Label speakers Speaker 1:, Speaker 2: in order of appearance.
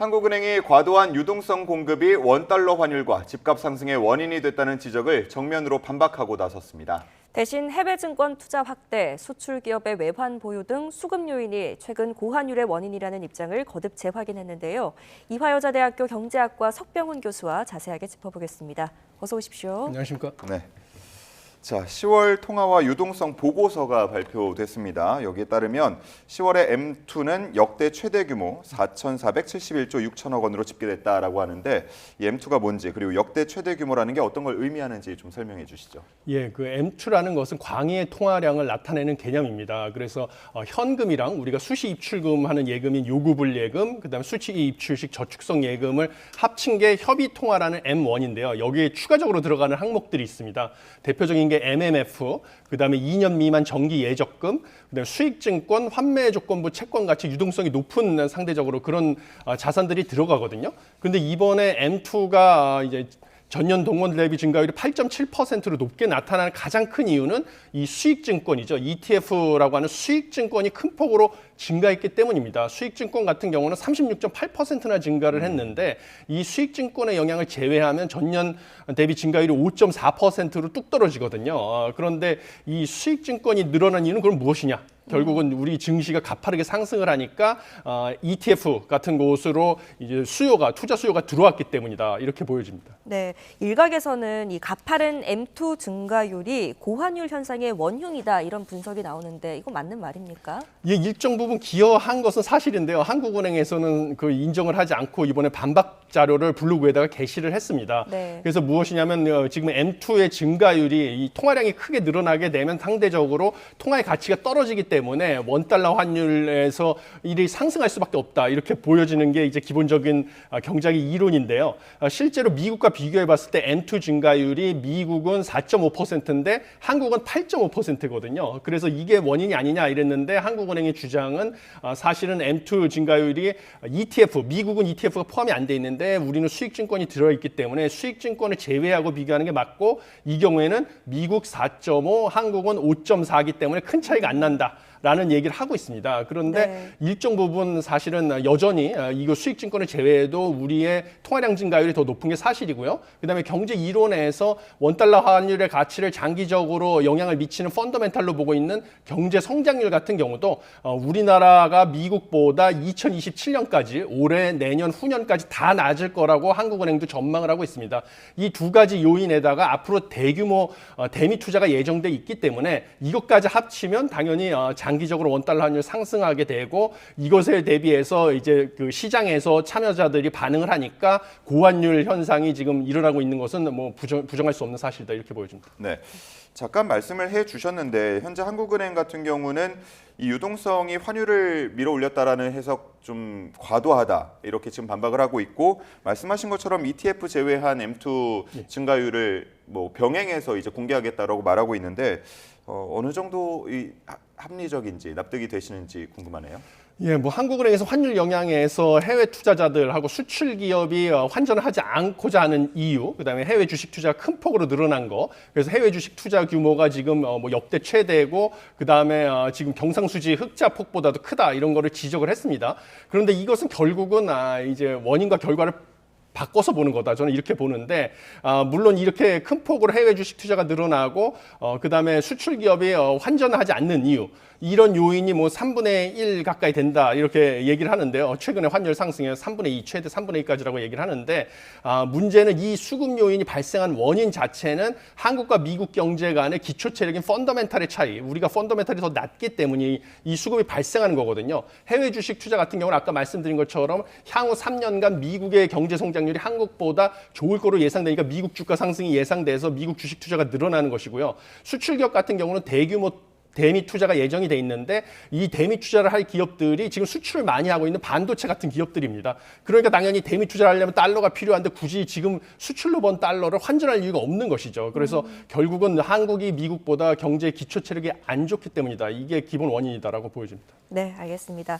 Speaker 1: 한국은행이 과도한 유동성 공급이 원달러 환율과 집값 상승의 원인이 됐다는 지적을 정면으로 반박하고 나섰습니다.
Speaker 2: 대신 해외 증권 투자 확대, 수출 기업의 외환 보유 등 수급 요인이 최근 고환율의 원인이라는 입장을 거듭 재확인했는데요. 이화여자대학교 경제학과 석병훈 교수와 자세하게 짚어보겠습니다. 어서 오십시오.
Speaker 3: 안녕하십니까?
Speaker 1: 네. 자, 10월 통화와 유동성 보고서가 발표됐습니다. 여기에 따르면 10월에 M2는 역대 최대 규모 4,471조 6천억 원으로 집계됐다라고 하는데 이 M2가 뭔지 그리고 역대 최대 규모라는 게 어떤 걸 의미하는지 좀 설명해 주시죠.
Speaker 3: 예, 그 M2라는 것은 광의 통화량을 나타내는 개념입니다. 그래서 현금이랑 우리가 수시 입출금하는 예금인 요구불 예금, 그다음에 수시 입출식 저축성 예금을 합친 게 협의 통화라는 M1인데요. 여기에 추가적으로 들어가는 항목들이 있습니다. 대표적인 게 MMF, 그다음에 2년 미만 정기 예적금, 그다음에 수익증권, 환매조건부 채권 같이 유동성이 높은 상대적으로 그런 자산들이 들어가거든요. 근데 이번에 M2가 이제 전년 동원 대비 증가율이 8.7%로 높게 나타나는 가장 큰 이유는 이 수익증권이죠. ETF라고 하는 수익증권이 큰 폭으로 증가했기 때문입니다. 수익증권 같은 경우는 36.8%나 증가를 했는데 이 수익증권의 영향을 제외하면 전년 대비 증가율이 5.4%로 뚝 떨어지거든요. 그런데 이 수익증권이 늘어난 이유는 그럼 무엇이냐? 결국은 우리 증시가 가파르게 상승을 하니까 ETF 같은 곳으로 이제 투자 수요가 들어왔기 때문이다. 이렇게 보여집니다.
Speaker 2: 네, 일각에서는 이 가파른 M2 증가율이 고환율 현상의 원흉이다 이런 분석이 나오는데 이거 맞는 말입니까?
Speaker 3: 예, 일정 부분 기여한 것은 사실인데요. 한국은행에서는 그 인정을 하지 않고 이번에 반박 자료를 블로그에다가 게시를 했습니다.
Speaker 2: 네.
Speaker 3: 그래서 무엇이냐면 지금 M2의 증가율이 이 통화량이 크게 늘어나게 되면 상대적으로 통화의 가치가 떨어지기 때문에 원달러 환율에서 일이 상승할 수밖에 없다. 이렇게 보여지는 게 이제 기본적인 경제학의 이론인데요. 실제로 미국과 비교해 봤을 때 M2 증가율이 미국은 4.5%인데 한국은 8.5%거든요. 그래서 이게 원인이 아니냐 이랬는데 한국은행의 주장은 사실은 M2 증가율이 ETF, 미국은 ETF가 포함이 안 돼 있는데 우리는 수익증권이 들어있기 때문에 수익증권을 제외하고 비교하는 게 맞고 이 경우에는 미국 4.5, 한국은 5.4이기 때문에 큰 차이가 안 난다. 라는 얘기를 하고 있습니다. 그런데
Speaker 2: 네.
Speaker 3: 일정 부분 사실은 여전히 이거 수익증권을 제외해도 우리의 통화량 증가율이 더 높은 게 사실이고요. 그다음에 경제 이론에서 원달러 환율의 가치를 장기적으로 영향을 미치는 펀더멘탈로 보고 있는 경제 성장률 같은 경우도 우리나라가 미국보다 2027년까지 올해, 내년, 후년까지 다 낮을 거라고 한국은행도 전망을 하고 있습니다. 이 두 가지 요인에다가 앞으로 대규모 대미 투자가 예정돼 있기 때문에 이것까지 합치면 당연히 장기적으로 원달러 환율 상승하게 되고 이것에 대비해서 이제 그 시장에서 참여자들이 반응을 하니까 고환율 현상이 지금 일어나고 있는 것은 뭐 부정할 수 없는 사실이다 이렇게 보여집니다.
Speaker 1: 네. 잠깐 말씀을 해 주셨는데 현재 한국은행 같은 경우는 이 유동성이 환율을 밀어올렸다라는 해석 좀 과도하다 이렇게 지금 반박을 하고 있고 말씀하신 것처럼 ETF 제외한 M2 증가율을 뭐 병행해서 이제 공개하겠다라고 말하고 있는데 어느 정도 합리적인지 납득이 되시는지 궁금하네요.
Speaker 3: 예, 뭐 한국은행에서 환율 영향에서 해외 투자자들하고 수출 기업이 환전을 하지 않고자 하는 이유, 그다음에 해외 주식 투자가 큰 폭으로 늘어난 거, 그래서 해외 주식 투자 규모가 지금 뭐 역대 최대고, 그다음에 지금 경상수지 흑자 폭보다도 크다 이런 거를 지적을 했습니다. 그런데 이것은 결국은 이제 원인과 결과를 바꿔서 보는 거다. 저는 이렇게 보는데 물론 이렇게 큰 폭으로 해외 주식 투자가 늘어나고 그다음에 수출 기업이 환전을 하지 않는 이유 이런 요인이 뭐 3분의 1 가까이 된다 이렇게 얘기를 하는데요. 최근에 환율 상승에 3분의 2 최대 3분의 2까지라고 얘기를 하는데 문제는 이 수급 요인이 발생한 원인 자체는 한국과 미국 경제 간의 기초체력인 펀더멘탈의 차이 우리가 펀더멘탈이 더 낮기 때문에 이 수급이 발생하는 거거든요. 해외 주식 투자 같은 경우는 아까 말씀드린 것처럼 향후 3년간 미국의 경제 성장률이 한국보다 좋을 거로 예상되니까 미국 주가 상승이 예상돼서 미국 주식 투자가 늘어나는 것이고요. 수출 기업 같은 경우는 대규모 대미 투자가 예정이 돼 있는데 이 대미 투자를 할 기업들이 지금 수출을 많이 하고 있는 반도체 같은 기업들입니다. 그러니까 당연히 대미 투자를 하려면 달러가 필요한데 굳이 지금 수출로 번 달러를 환전할 이유가 없는 것이죠. 그래서 결국은 한국이 미국보다 경제 기초 체력이 안 좋기 때문이다. 이게 기본 원인이다라고 보여집니다.
Speaker 2: 네, 알겠습니다.